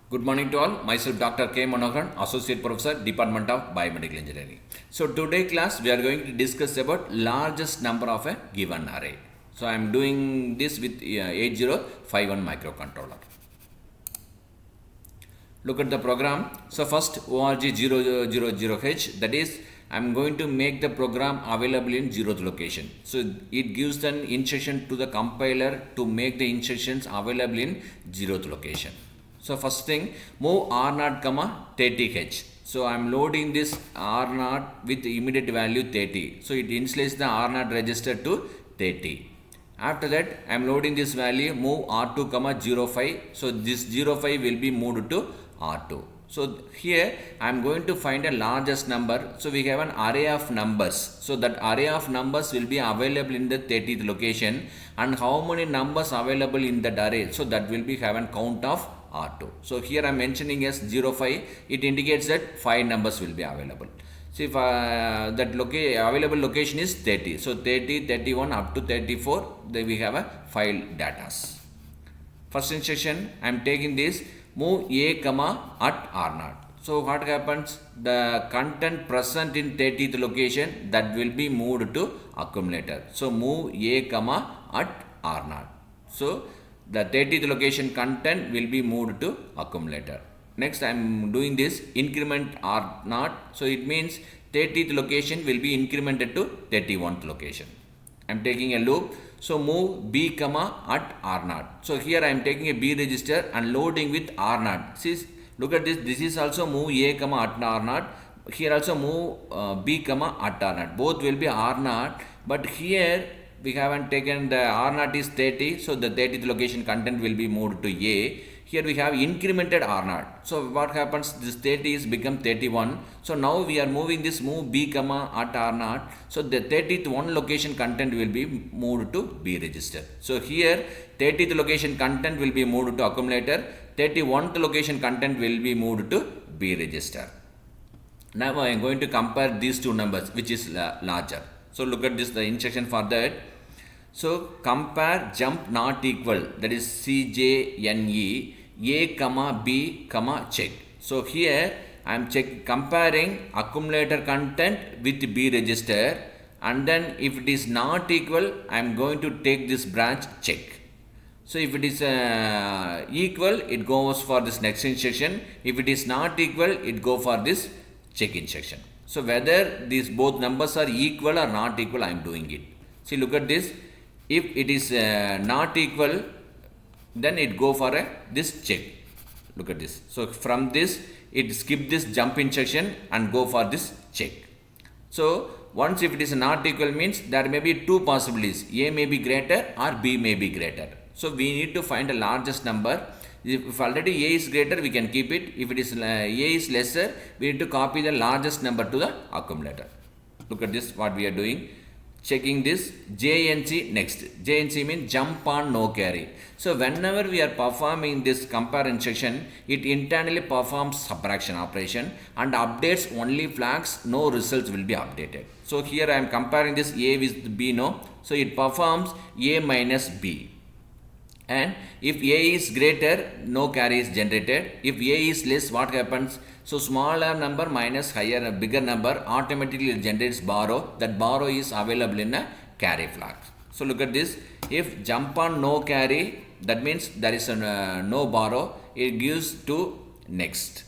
Good morning to all. Myself Dr. K. Manoharan, Associate Professor, Department of Biomedical Engineering. So today class we are going to discuss about largest number of a given array. So I am doing this with 8051 microcontroller. Look at the program. So first org000h, that is I am going to make the program available in 0th location. So it gives an instruction to the compiler to make the instructions available in 0th location. So first thing, move R0, 30h. So I am loading this R0 with immediate value 30. So it initializes the R0 register to 30. After that, I am loading this value, move R2, 05. So this 05 will be moved to R2. So here I am going to find a largest number. So we have an array of numbers. So that array of numbers will be available in the 30th location. And how many numbers available in that array? So that will be have a count of R2. So here I am mentioning as 05. It indicates that 5 numbers will be available. So if that available location is 30. So 30, 31 up to 34, then we have a file data. First instruction, I am taking this, move a, at R0. So what happens? The content present in 30th location that will be moved to accumulator. So move a, at R0. So the 30th location content will be moved to accumulator. Next I am doing this increment R0. So it means 30th location will be incremented to 31th location. I am taking a loop. So move B, at R0. So here I am taking a B register and loading with R0. See, look at this. This is also move A, at R0. Here also move B, at R0. Both will be R0. But here we haven't taken the R0 is 30. So the 30th location content will be moved to A. Here we have incremented R0. So what happens? This 30 is become 31. So now we are moving this move B, at R0. So the 30th one location content will be moved to B register. So here 30th location content will be moved to accumulator. 31st location content will be moved to B register. Now I am going to compare these two numbers, which is larger. So look at this, the instruction for that. So compare jump not equal, that is CJNE, A, B, check. So here I am comparing accumulator content with B register, and then if it is not equal, I am going to take this branch check. So if it is equal, it goes for this next instruction. If it is not equal, it go for this check instruction. So whether these both numbers are equal or not equal, I am doing it. See, look at this. If it is not equal, then it go for this check. Look at this. So from this, it skip this jump instruction and go for this check. So once if it is not equal means there may be two possibilities. A may be greater or B may be greater. So we need to find the largest number. If already A is greater, we can keep it. If it is A is lesser, we need to copy the largest number to the accumulator. Look at this, what we are doing. Checking this JNC next. JNC means jump on no carry. So whenever we are performing this compare instruction, it internally performs subtraction operation and updates only flags, no results will be updated. So here I am comparing this A with B, no. So it performs A minus B. And if A is greater, no carry is generated. If A is less, what happens? So smaller number minus higher, bigger number automatically generates borrow. That borrow is available in a carry flag. So look at this. If jump on no carry, that means there is a no borrow. It gives to next.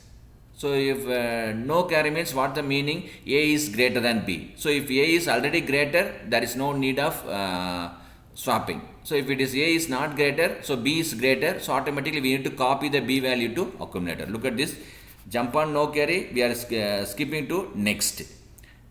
So if no carry means what the meaning? A is greater than B. So if A is already greater, there is no need of swapping. So if it is A is not greater, so B is greater, so automatically we need to copy the B value to accumulator. Look at this, jump on no carry, we are skipping to next.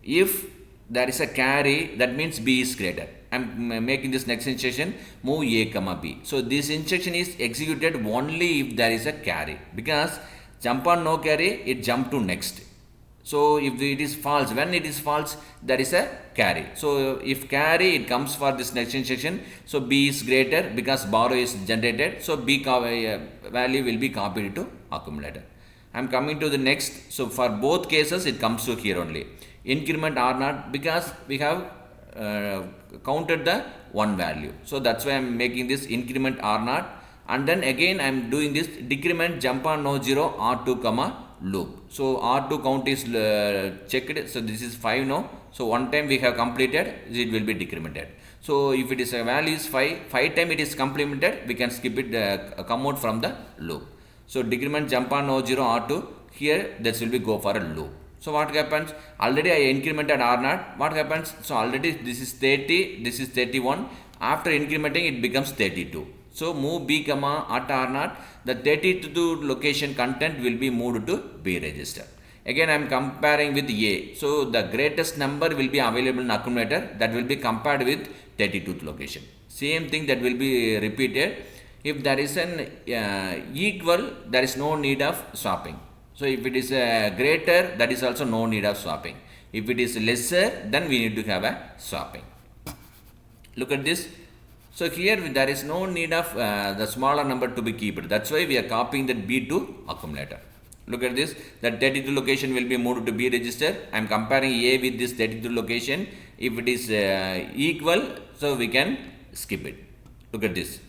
If there is a carry, that means B is greater. I am making this next instruction, move A, B. So this instruction is executed only if there is a carry, because jump on no carry, it jump to next. So if it is false, when it is false, there is a carry. So if carry, it comes for this next instruction. So B is greater because borrow is generated. So B value will be copied to accumulator. I am coming to the next. So for both cases, it comes to here only. Increment R0 because we have counted the one value. So that's why I am making this increment R0 and then again I am doing this decrement jump on no 0 R2 comma loop. So R2 count is checked, so this is 5 now, so one time we have completed, it will be decremented. So if it is a value is 5 time it is complemented, we can skip it, come out from the loop. So decrement jump on no 0 R2, here this will be go for a loop. So what happens, already I incremented R0, what happens, so already this is 30, this is 31, after incrementing it becomes 32. So move B comma at R0, the 32 location content will be moved to B register. Again I am comparing with A, so the greatest number will be available in accumulator, that will be compared with 32th location. Same thing that will be repeated. If there is an equal, there is no need of swapping. So if it is greater, that is also no need of swapping. If it is lesser, then we need to have a swapping. Look at this. So here there is no need of the smaller number to be kept. That's why we are copying that B to accumulator. Look at this. That 32 location will be moved to B register. I am comparing A with this 32 location. If it is equal, so we can skip it. Look at this.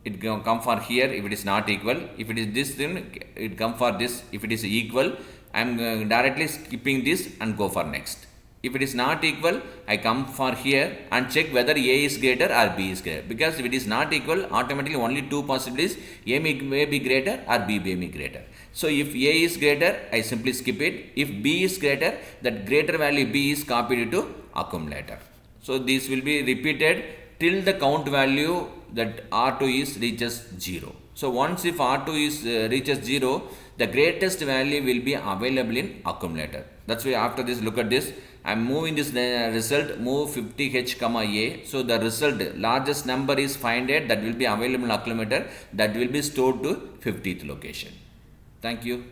It come for here if it is not equal. If it is this, then it come for this. If it is equal, I am directly skipping this and go for next. If it is not equal, I come for here and check whether A is greater or B is greater. Because if it is not equal, automatically only two possibilities, A may be greater or B may be greater. So if A is greater, I simply skip it. If B is greater, that greater value B is copied to accumulator. So this will be repeated till the count value that R2 is reaches 0. So once if R2 is reaches 0, the greatest value will be available in accumulator. That's why after this, look at this. I am moving this result, move 50H comma A. So the result, largest number is finded, that will be available in accumulator, that will be stored to 50th location. Thank you.